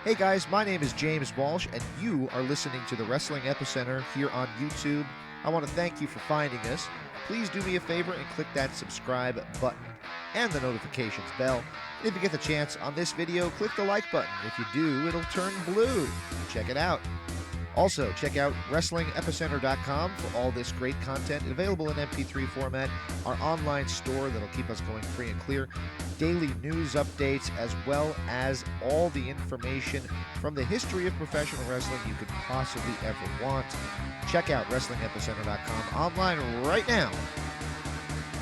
Hey guys, my name is James Walsh, and you are listening to the Wrestling Epicenter here on YouTube. I want to thank you for finding us. Please do me a favor and click that subscribe button and the notifications bell. And if you get the chance on this video, click the like button. If you do, it'll turn blue. Check it out. Also, check out WrestlingEpicenter.com for all this great content available in MP3 format, our online store that'll keep us going free and clear, daily news updates, as well as all the information from the history of professional wrestling you could possibly ever want. Check out WrestlingEpicenter.com online right now.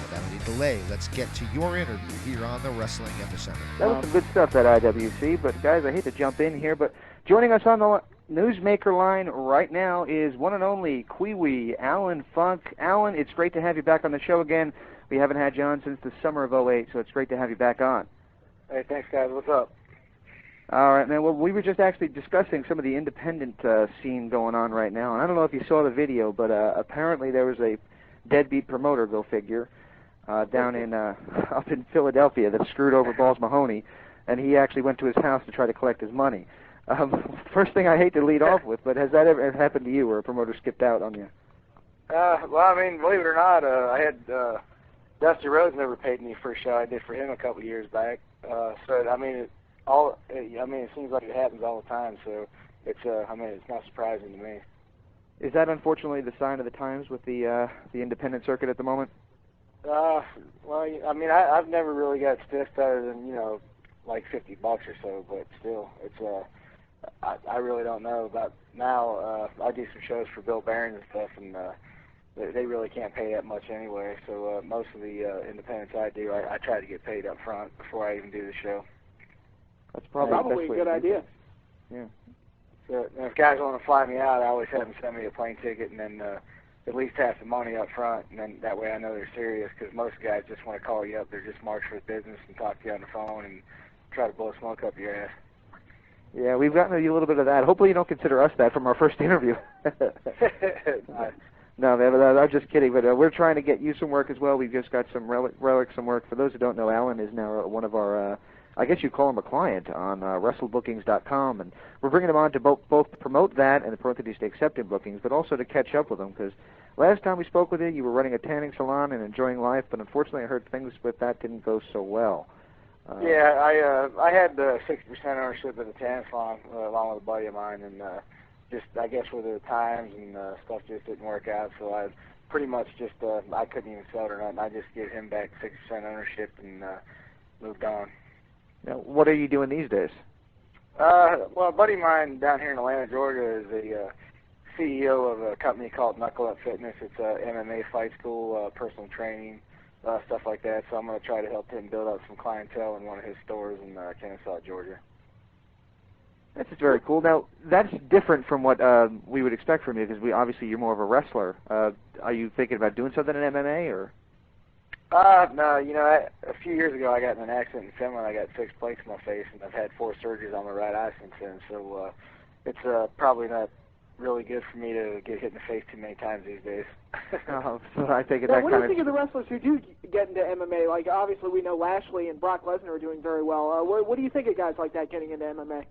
Without any delay, let's get to your interview here on the Wrestling Epicenter. That was some good stuff, that IWC, but guys, I hate to jump in here, but joining us on the Newsmaker line right now is one and only Kwee-Wee, Alan Funk. Alan, it's great to have you back on the show again. We haven't had you on since the summer of '08, so it's great to have you back on. Hey, thanks, guys. What's up? All right, man. Well, we were just actually discussing some of the independent scene going on right now, and I don't know if you saw the video, but apparently there was a deadbeat promoter, go figure, down in up in Philadelphia that screwed over Balls Mahoney, and he actually went to his house to try to collect his money. First thing I hate to lead off with, but has that ever happened to you, where a promoter skipped out on you? Well, I mean, believe it or not, I had Dusty Rhodes never paid me for a show I did for him a couple of years back. So I mean, it seems like it happens all the time. So it's it's not surprising to me. Is that unfortunately the sign of the times with the independent circuit at the moment? Well, I mean, I've never really got stiffed other than like $50 or so, but still, it's I really don't know about now. I do some shows for Bill Barron and stuff, and they really can't pay that much anyway. So most of the independents I do, I try to get paid up front before I even do the show. That's probably a good idea. Yeah. So if guys want to fly me out, I always have them send me a plane ticket and then at least half the money up front, and then that way I know they're serious, because most guys just want to call you up. They're just march for the business and talk to you on the phone and try to blow smoke up your ass. Yeah, we've gotten a little bit of that. Hopefully you don't consider us that from our first interview. No, man, I'm just kidding. But we're trying to get you some work as well. We've just got some some work. For those who don't know, Alan is now one of our, I guess you call him a client on WrestleBookings.com, and we're bringing him on to both promote that and the parentheses to accept in bookings, but also to catch up with him, because last time we spoke with you were running a tanning salon and enjoying life, but unfortunately I heard things with that didn't go so well. Yeah, I had 60% ownership of the tanning salon along with a buddy of mine, and just I guess with the times and stuff just didn't work out, so I pretty much just I couldn't even sell it or nothing. I just gave him back 60% ownership and moved on. Now, what are you doing these days? Well, a buddy of mine down here in Atlanta, Georgia, is the CEO of a company called Knuckle Up Fitness. It's a MMA fight school, personal training, stuff like that. So I'm going to try to help him build up some clientele in one of his stores in Kennesaw, Georgia. That's just very cool. Now, that's different from what we would expect from you, because obviously you're more of a wrestler. Are you thinking about doing something in MMA, or? No, a few years ago I got in an accident in Finland. I got 6 plates in my face, and I've had 4 surgeries on my right eye since then. So it's probably not really good for me to get hit in the face too many times these days. So I think Now, what do you think of the wrestlers who do get into MMA? Like, obviously we know Lashley and Brock Lesnar are doing very well. What do you think of guys like that getting into MMA?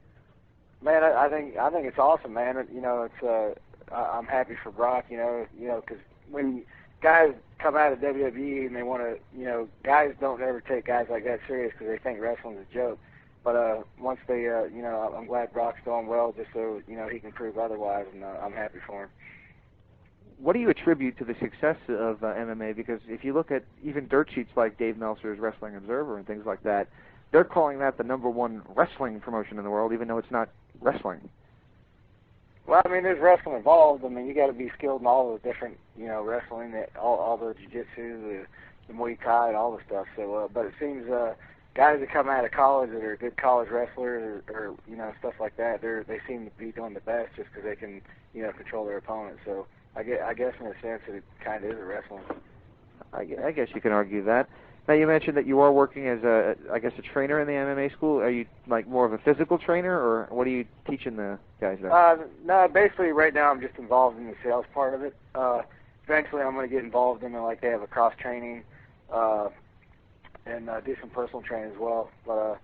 Man, I think it's awesome, man. It's I'm happy for Brock, because when guys come out of WWE and they want to, guys don't ever take guys like that serious because they think wrestling's a joke. But once they, I'm glad Brock's doing well, just so he can prove otherwise, and I'm happy for him. What do you attribute to the success of MMA? Because if you look at even dirt sheets like Dave Meltzer's Wrestling Observer and things like that, they're calling that the #1 wrestling promotion in the world, even though it's not wrestling. Well, I mean, there's wrestling involved. I mean, you got to be skilled in all the different, wrestling, all the jiu-jitsu, the Muay Thai, and all the stuff. So, but it seems guys that come out of college that are good college wrestlers or stuff like that, they seem to be doing the best just because they can, control their opponent. So I guess in a sense it kind of is a wrestling. I guess you can argue that. Now, you mentioned that you are working as a trainer in the MMA school. Are you like more of a physical trainer, or what are you teaching the guys there? No, basically right now I'm just involved in the sales part of it. Eventually I'm going to get involved in they have a cross training and do some personal training as well. But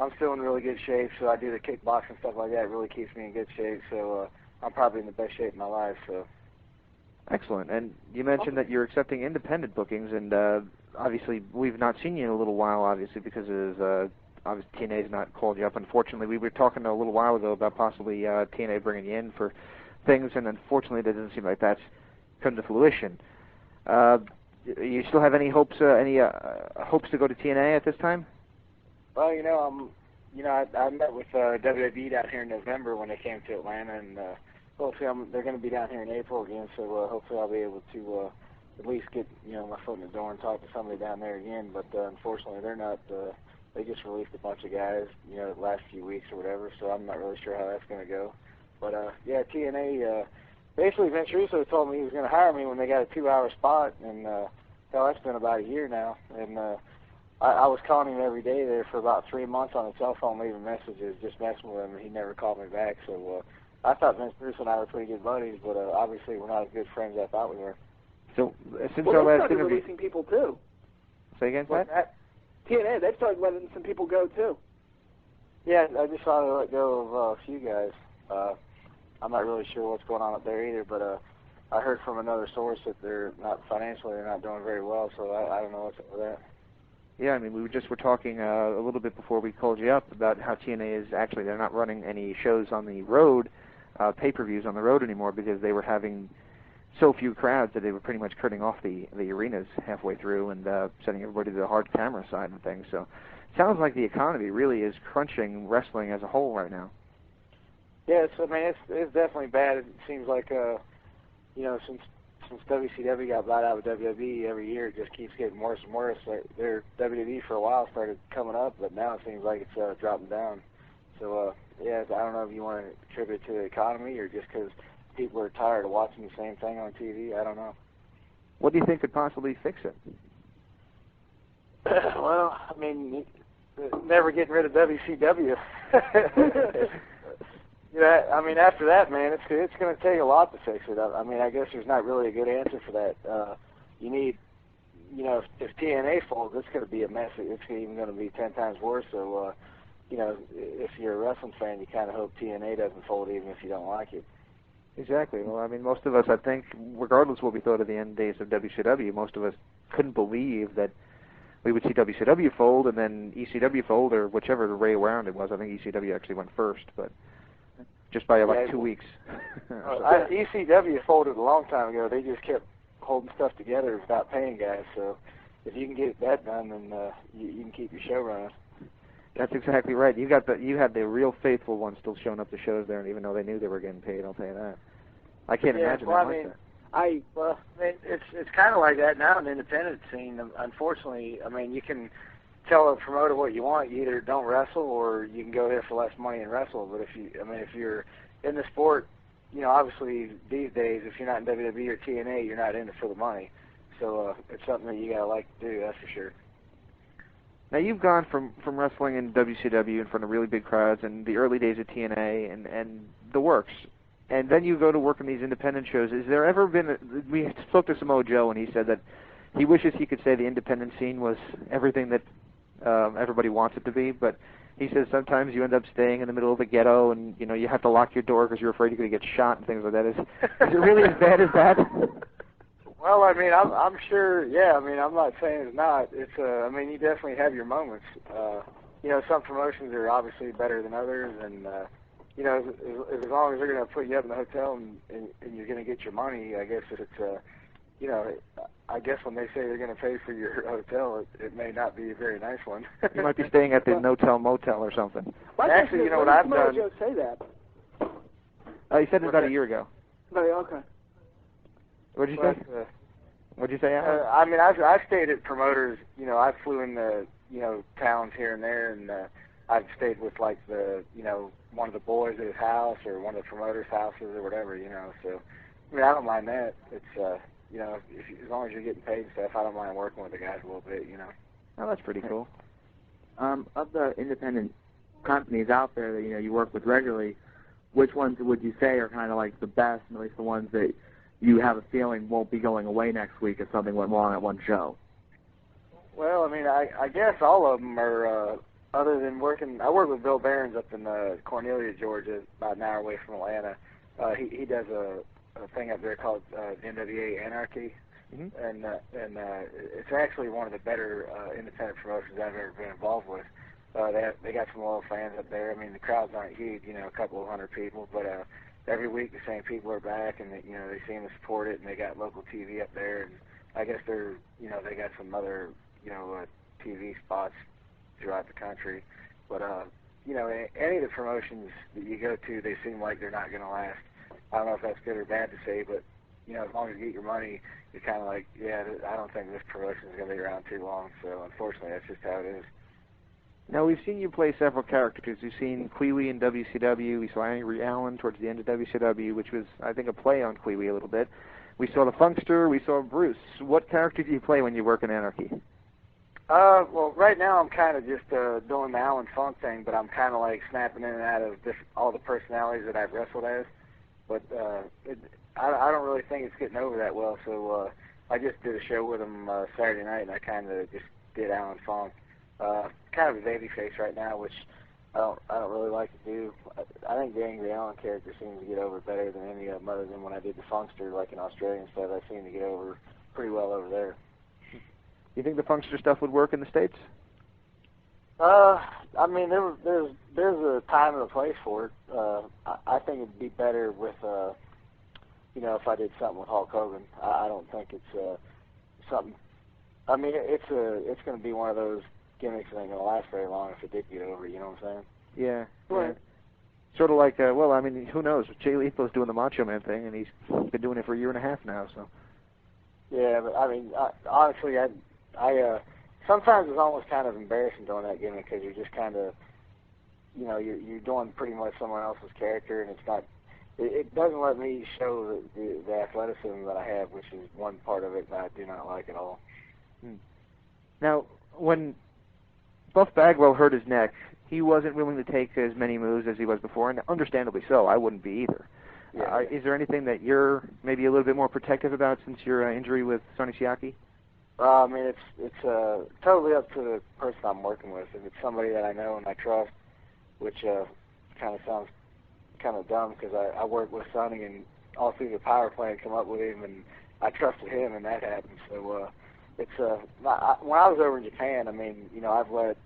I'm still in really good shape, so I do the kickboxing stuff like that. It really keeps me in good shape, so I'm probably in the best shape of my life. So. Excellent. And you mentioned that you're accepting independent bookings, and obviously we've not seen you in a little while, obviously, because obviously TNA's not called you up. Unfortunately, we were talking a little while ago about possibly TNA bringing you in for things, and unfortunately it doesn't seem like that's come to fruition. You still have any hopes to go to TNA at this time? Well, I met with WWE down here in November when they came to Atlanta, and hopefully they're going to be down here in April again, so hopefully I'll be able to at least get my foot in the door and talk to somebody down there again. But unfortunately, they're not. They just released a bunch of guys, the last few weeks or whatever, so I'm not really sure how that's going to go. But yeah, TNA. Basically, Vince Russo told me he was going to hire me when they got a 2-hour spot, and hell, that's been about a year now. And I was calling him every day there for about 3 months on the cell phone, leaving messages, just messing with him, and he never called me back. So I thought Vince Russo and I were pretty good buddies, but obviously we're not as good friends as I thought we were. So since well, our they last started interview, releasing people too. say again, Pat? TNA, they started letting some people go too. Yeah, I just saw they let go of a few guys. I'm not really sure what's going on up there either, but I heard from another source that they're not doing very well, so I don't know what's up with that. Yeah, I mean, we were talking a little bit before we called you up about how TNA is actually, they're not running any shows on the road, pay-per-views on the road anymore, because they were having so few crowds that they were pretty much cutting off the arenas halfway through and sending everybody to the hard camera side of things. So it sounds like the economy really is crunching wrestling as a whole right now. Yeah, it's definitely bad. It seems like since WCW got bought out with WWE, every year it just keeps getting worse and worse. Their WWE for a while started coming up, but now it seems like it's dropping down. So yeah, I don't know if you want to attribute it to the economy or just because people are tired of watching the same thing on TV. I don't know. What do you think could possibly fix it? Well, I mean, never getting rid of WCW. Yeah, I mean, after that, man, it's going to take a lot to fix it. I mean, I guess there's not really a good answer for that. You need, if TNA folds, it's going to be a mess. It's even going to be 10 times worse. So, if you're a wrestling fan, you kind of hope TNA doesn't fold, even if you don't like it. Exactly. Well, I mean, most of us, I think, regardless of what we thought of the end days of WCW, most of us couldn't believe that we would see WCW fold and then ECW fold, or whichever way around it was. I think ECW actually went first, but just by like 2 weeks. ECW folded a long time ago. They just kept holding stuff together without paying guys. So if you can get that done, then you can keep your show running. That's exactly right. You had the real faithful ones still showing up to shows there, and even though they knew they were getting paid, I'll tell you that. I can't imagine that. It's kind of like that now in the independent scene. Unfortunately, I mean, you can tell a promoter what you want. You either don't wrestle or you can go there for less money and wrestle. But if you're in the sport, obviously these days, if you're not in WWE or TNA, you're not in it for the money. So it's something that you gotta like to do. That's for sure. Now you've gone from wrestling in WCW in front of really big crowds and the early days of TNA and the works, and then you go to work on these independent shows. Is there ever been? We spoke to Samoa Joe and he said that he wishes he could say the independent scene was everything that everybody wants it to be, but he says sometimes you end up staying in the middle of the ghetto and you have to lock your door because you're afraid you're going to get shot and things like that. Is it really as bad as that? Well, I mean, I'm sure. Yeah, I mean, I'm not saying it's not. It's I mean, you definitely have your moments. Some promotions are obviously better than others, and as long as they're going to put you up in the hotel and you're going to get your money, I guess it's I guess when they say they're going to pay for your hotel, it may not be a very nice one. You might be staying at the No-Tell Motel or something. Actually, what I've done. Joe say that? He said it about a year ago. Okay. What'd you say? What'd you say, Alan? I mean, I've stayed at promoters. I flew in the towns here and there, and I've stayed with like the one of the boys at his house or one of the promoters' houses or whatever. So I mean, I don't mind that. It's as long as you're getting paid and stuff, I don't mind working with the guys a little bit. Oh, that's pretty cool. Of the independent companies out there that you work with regularly, which ones would you say are kind of like the best, and at least the ones that you have a feeling won't be going away next week if something went wrong at one show? Well, I mean, I guess all of them are other than working, I work with Bill Barons up in Cornelia, Georgia, about an hour away from Atlanta. He does a thing up there called NWA Anarchy, and it's actually one of the better independent promotions I've ever been involved with. They got some loyal fans up there. I mean, the crowds aren't huge, a couple of hundred people, but every week the same people are back, and they seem to support it, and they got local TV up there, and I guess they got some other TV spots throughout the country, but any of the promotions that you go to, they seem like they're not going to last. I don't know if that's good or bad to say, but as long as you get your money, you're kind of like, yeah, I don't think this promotion is going to be around too long. So unfortunately, that's just how it is. Now, we've seen you play several characters. We've seen Kwee-Wee in WCW. We saw Angry Allen towards the end of WCW, which was, I think, a play on Kwee-Wee a little bit. We saw the Funkster. We saw Bruce. What character do you play when you work in Anarchy? Well, right now I'm kind of just doing the Alan Funk thing, but I'm kind of like snapping in and out of all the personalities that I've wrestled as. But I don't really think it's getting over that well, so I just did a show with him Saturday night, and I kind of just did Alan Funk. Kind of a babyface right now, which I don't really like to do. I think the Angry Allen character seems to get over better than any of them, other than when I did the Funkster, like in Australia and stuff. I seem to get over pretty well over there. You think the Funkster stuff would work in the States? I mean, there's a time and a place for it. I think it'd be better with, if I did something with Hulk Hogan. I don't think it's something. I mean, it's going to be one of those gimmicks that ain't going to last very long if it did get over. You know what I'm saying? Yeah. Right. Yeah. Sort of like, well, I mean, who knows? Jay Lethal's doing the Macho Man thing, and he's been doing it for a year and a half now. So. Yeah, but I mean, honestly, I sometimes it's almost kind of embarrassing doing that gimmick because you're just kind of, you're doing pretty much someone else's character, and it's not. It doesn't let me show the athleticism that I have, which is one part of it that I do not like at all. Now, when Buff Bagwell hurt his neck, he wasn't willing to take as many moves as he was before, and understandably so. I wouldn't be either. Yeah. Is there anything that you're maybe a little bit more protective about since your injury with Sonny Siaki? I mean, it's totally up to the person I'm working with. If it's somebody that I know and I trust, which kind of sounds kind of dumb because I worked with Sonny and all through the power plant come up with him, and I trusted him, and that happened. So it's when I was over in Japan, I mean, I've let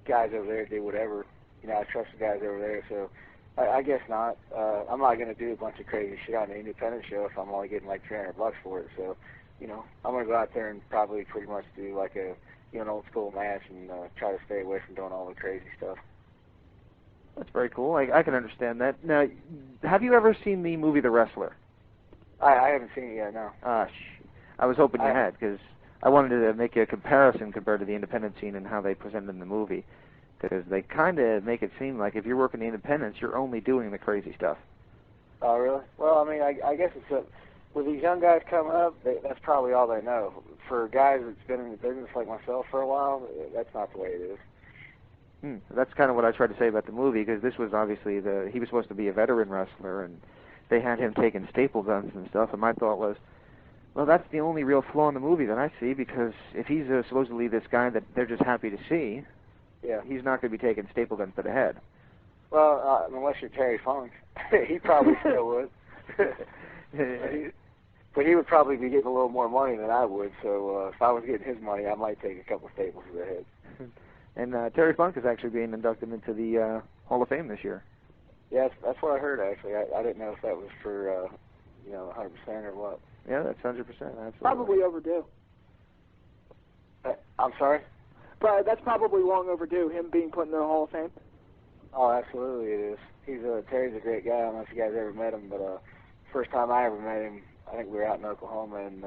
guys over there do whatever. I trust the guys over there, so I guess not. I'm not going to do a bunch of crazy shit on an independent show if I'm only getting like $300 for it. So, I'm going to go out there and probably pretty much do like an old school match and try to stay away from doing all the crazy stuff. That's very cool. I can understand that. Now, have you ever seen the movie The Wrestler? I haven't seen it yet, no. I was hoping you had, because I wanted to make a comparison compared to the independent scene and how they presented in the movie. Because they kind of make it seem like if you're working the independents, you're only doing the crazy stuff. Oh, really? Well, I mean, I guess it's with these young guys coming up, that's probably all they know. For guys that's been in the business like myself for a while, that's not the way it is. That's kind of what I tried to say about the movie, because this was obviously he was supposed to be a veteran wrestler, and they had him taking staple guns and stuff, and my thought was, well, that's the only real flaw in the movie that I see, because if he's supposedly this guy that they're just happy to see, yeah, he's not going to be taking staple guns to the head. Well, unless you're Terry Funk, he probably still would. But he would probably be getting a little more money than I would, so if I was getting his money, I might take a couple staples to the head. And Terry Funk is actually being inducted into the Hall of Fame this year. Yeah, that's what I heard, actually. I didn't know if that was for, 100% or what. Yeah, that's 100%. Absolutely. Probably overdue. I'm sorry? But that's probably long overdue, him being put in the Hall of Fame. Oh, absolutely it is. Terry's a great guy. I don't know if you guys ever met him, but first time I ever met him, I think we were out in Oklahoma, and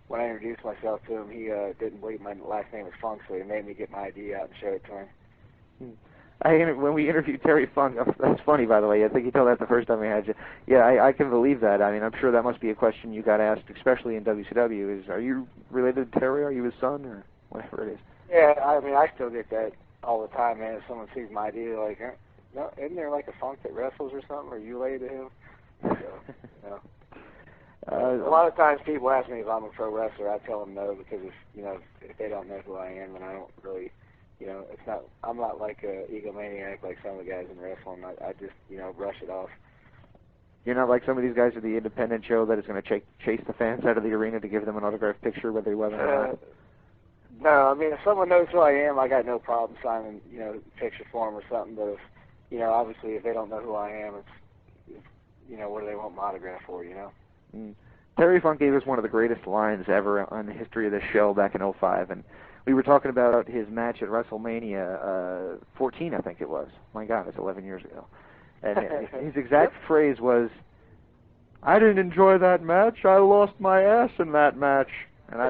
when I introduced myself to him, he didn't believe my last name was Funk, so he made me get my ID out and show it to him. When we interviewed Terry Funk, that's funny, by the way. I think you told that the first time we had you. Yeah, I can believe that. I mean, I'm sure that must be a question you got asked, especially in WCW, is, are you related to Terry? Are you his son? Or whatever it is. Yeah, I mean, I still get that all the time, man. If someone sees my ID, like, no, isn't there like a Funk that wrestles or something? Are you related to him? So, a lot of times people ask me if I'm a pro wrestler. I tell them no, because if they don't know who I am, then I don't really, You know, it's not. I'm not like a egomaniac like some of the guys in wrestling. I just, you know, brush it off. You're not like some of these guys at the independent show that is going to chase the fans out of the arena to give them an autographed picture, whether they win or not. No, I mean, if someone knows who I am, I got no problem signing, you know, a picture for them or something. But if, you know, obviously if they don't know who I am, it's you know, what do they want my autograph for? You know. Mm. Terry Funk gave us one of the greatest lines ever on the history of this show back in '05, and we were talking about his match at WrestleMania 14, I think it was. My God, it's 11 years ago. And his exact phrase was, "I didn't enjoy that match. I lost my ass in that match." And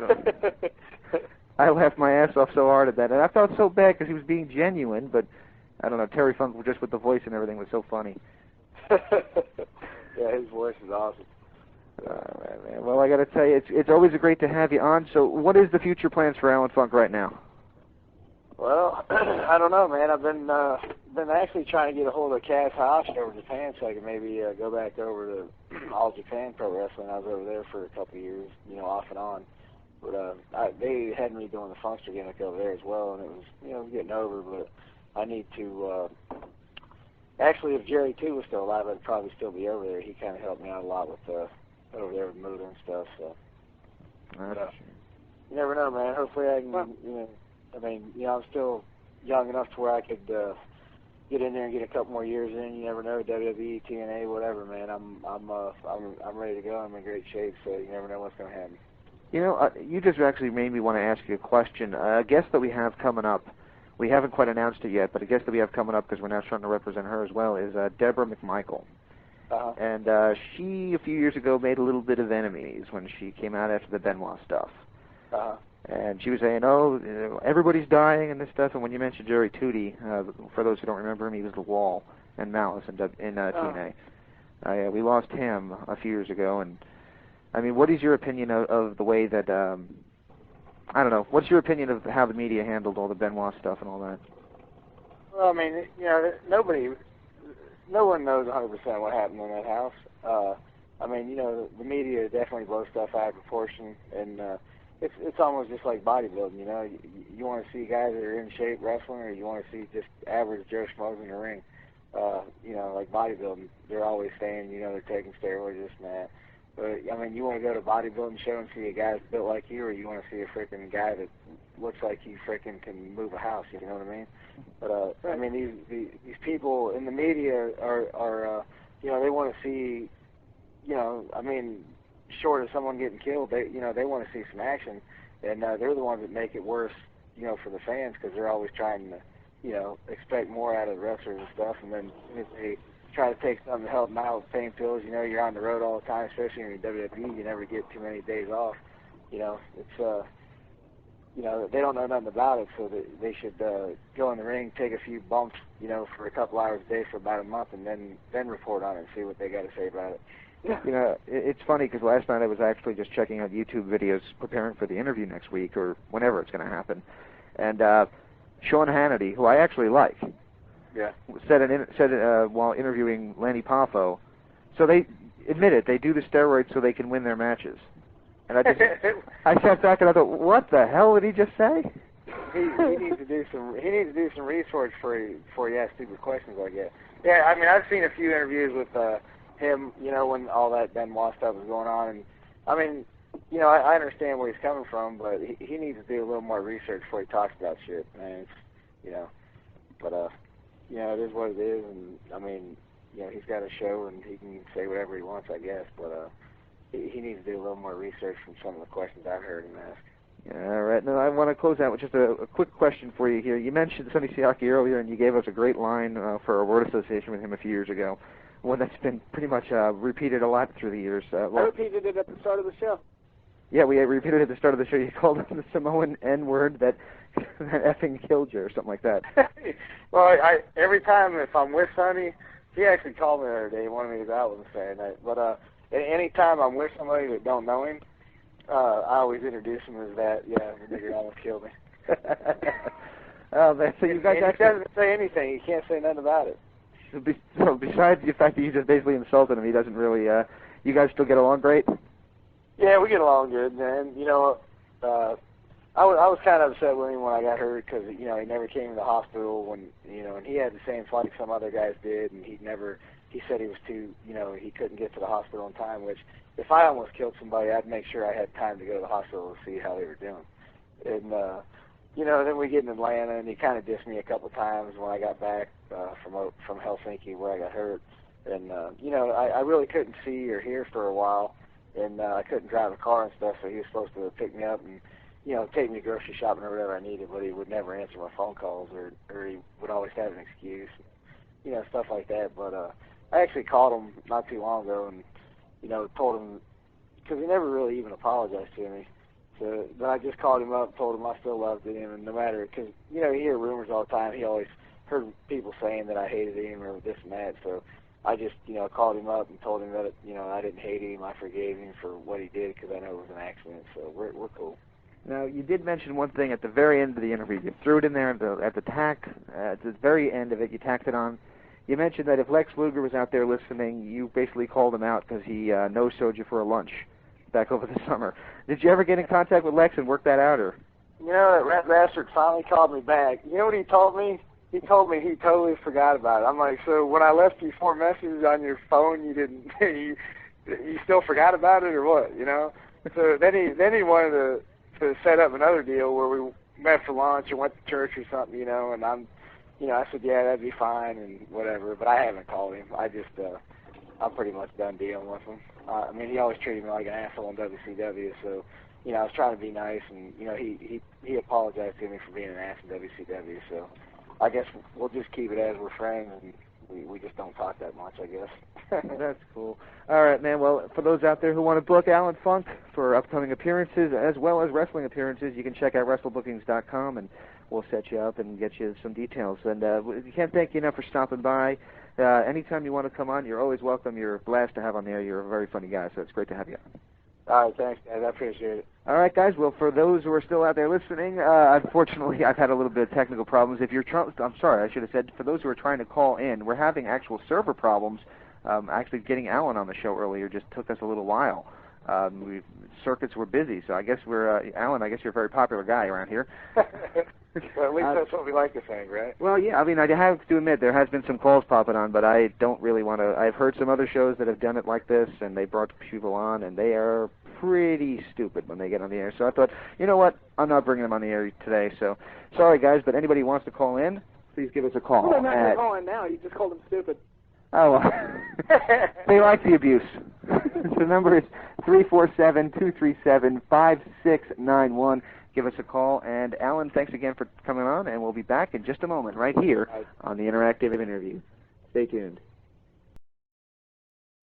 I laughed my ass off so hard at that, and I felt so bad because he was being genuine. But I don't know, Terry Funk, just with the voice and everything, was so funny. Yeah, his voice is awesome. Man. Well, I got to tell you, it's always great to have you on. So, what is the future plans for Alan Funk right now? Well, I don't know, man. I've been actually trying to get a hold of Kaz Hayashi over in Japan so I can maybe go back over to All Japan Pro Wrestling. I was over there for a couple of years, you know, off and on. But they had me doing the Funkster gimmick over there as well, and it was, you know, getting over. But I need to. Actually, if Jerry too was still alive, I'd probably still be over there. He kind of helped me out a lot with over there with moving and stuff. So. You never know, man. Hopefully, I can. You know, I mean, you know, I'm still young enough to where I could get in there and get a couple more years in. You never know, WWE, TNA, whatever, man. I'm ready to go. I'm in great shape, so you never know what's going to happen. You know, you just actually made me want to ask you a question. A guest that we have coming up, we haven't quite announced it yet, but a guest that we have coming up, because we're now trying to represent her as well, is Deborah McMichael. And she, a few years ago, made a little bit of enemies when she came out after the Benoit stuff. And she was saying, oh, you know, everybody's dying and this stuff. And when you mentioned Jerry Tootie, for those who don't remember him, he was the Wall and Malice in TNA. We lost him a few years ago. And I mean, what is your opinion of the way that, I don't know, what's your opinion of how the media handled all the Benoit stuff and all that? Well, I mean, you know, no one knows 100% what happened in that house. I mean, you know, the media definitely blows stuff out of proportion, and it's almost just like bodybuilding, you know. You want to see guys that are in shape wrestling, or you want to see just average Joe Schmoes in the ring. You know, like bodybuilding, they're always saying, you know, they're taking steroids, this and that. But, I mean, you want to go to a bodybuilding show and see a guy that's built like you, or you want to see a freaking guy that looks like he freaking can move a house, you know what I mean? But, I mean, these people in the media are you know, they want to see, you know, I mean, short of someone getting killed, they want to see some action, and they're the ones that make it worse, you know, for the fans, because they're always trying to, you know, expect more out of the wrestlers and stuff, and then if they try to take something to help them out with pain pills, you know, you're on the road all the time, especially in WWE, you never get too many days off, you know, it's, you know, they don't know nothing about it, so they should go in the ring, take a few bumps, you know, for a couple hours a day for about a month, and then report on it and see what they got to say about it. You know, it's funny because last night I was actually just checking out YouTube videos preparing for the interview next week or whenever it's going to happen, and Sean Hannity, who I actually like, said while interviewing Lanny Poffo, so they admitted they do the steroids so they can win their matches, and I sat back and I thought, what the hell did he just say? He needs to do some research before he asks stupid questions like that. Yeah, I mean, I've seen a few interviews with him, you know, when all that Benoit stuff was going on, and I mean, you know, I understand where he's coming from, but he needs to do a little more research before he talks about shit, man. It's, you know, but you know, it is what it is, and I mean, you know, he's got a show and he can say whatever he wants, I guess, but he needs to do a little more research from some of the questions I've heard him ask. Yeah, all right. Now, I want to close out with just a quick question for you here. You mentioned Sonny Siaki earlier, and you gave us a great line for a word association with him a few years ago, one that's been pretty much repeated a lot through the years. I repeated it at the start of the show. Yeah, we repeated it at the start of the show. You called him the Samoan N-word that effing killed you or something like that. Well, every time if I'm with Sonny, he actually called me the other day. He wanted me to go out with him Saturday night. But any time I'm with somebody that don't know him, I always introduce him as that. Yeah, the nigger almost killed me. Oh, man, so you guys and actually... he doesn't say anything. He can't say nothing about it. So besides the fact that you just basically insulted him, he doesn't really, you guys still get along great? Yeah, we get along good, man. You know, I was kind of upset with him when I got hurt because, you know, he never came to the hospital when, you know, and he had the same flight some other guys did, and he said he was too, you know, he couldn't get to the hospital in time, which if I almost killed somebody, I'd make sure I had time to go to the hospital to see how they were doing. And, you know, then we get in Atlanta, and he kind of dissed me a couple times when I got back from Helsinki where I got hurt. And, you know, I really couldn't see or hear for a while, and I couldn't drive a car and stuff, so he was supposed to pick me up and, you know, take me grocery shopping or whatever I needed, but he would never answer my phone calls, or he would always have an excuse, you know, stuff like that. But I actually called him not too long ago and, you know, told him, because he never really even apologized to me. So then I just called him up and told him I still loved him, and no matter, because, you know, you hear rumors all the time. He always heard people saying that I hated him or this and that, so I just, you know, called him up and told him that, you know, I didn't hate him, I forgave him for what he did because I know it was an accident, so we're cool. Now, you did mention one thing at the very end of the interview. You threw it in there at the very end of it. You tacked it on. You mentioned that if Lex Luger was out there listening, you basically called him out because he no-showed you for a lunch back over the summer. Did you ever get in contact with Lex and work that out, or? You know, that rat bastard finally called me back. You know what he told me? He told me he totally forgot about it. I'm like, so when I left you 4 messages on your phone, you didn't, you still forgot about it or what? You know? So then he wanted to set up another deal where we met for lunch or went to church or something, you know, and I said, yeah, that'd be fine and whatever, but I haven't called him. I'm pretty much done dealing with him. I mean, he always treated me like an asshole in WCW, so, you know, I was trying to be nice, and, you know, he apologized to me for being an ass in WCW, so I guess we'll just keep it as we're friends, and we just don't talk that much, I guess. That's cool. All right, man. Well, for those out there who want to book Alan Funk for upcoming appearances as well as wrestling appearances, you can check out WrestleBookings.com, and we'll set you up and get you some details. And we can't thank you enough for stopping by. Anytime you want to come on, you're always welcome. You're a blast to have on there. You're a very funny guy, so it's great to have you on. All right, thanks, guys. I appreciate it. All right, guys. Well, for those who are still out there listening, unfortunately, I've had a little bit of technical problems. If you're I'm sorry, I should have said, for those who are trying to call in, we're having actual server problems. Actually, getting Alan on the show earlier just took us a little while. Circuits were busy, so I guess Alan, I guess you're a very popular guy around here. Well, at least that's what we like to think, right? Well, yeah, I mean, I have to admit, there has been some calls popping on, but I don't really want to. I've heard some other shows that have done it like this, and they brought people on, and they are pretty stupid when they get on the air. So I thought, you know what, I'm not bringing them on the air today, so sorry, guys, but anybody who wants to call in, please give us a call. Well, they're not going to call in now. You just called them stupid. Oh, well. They like the abuse. The number is 347-237-5691. Give us a call. And, Alan, thanks again for coming on, and we'll be back in just a moment right here on the Interactive Interview. Stay tuned.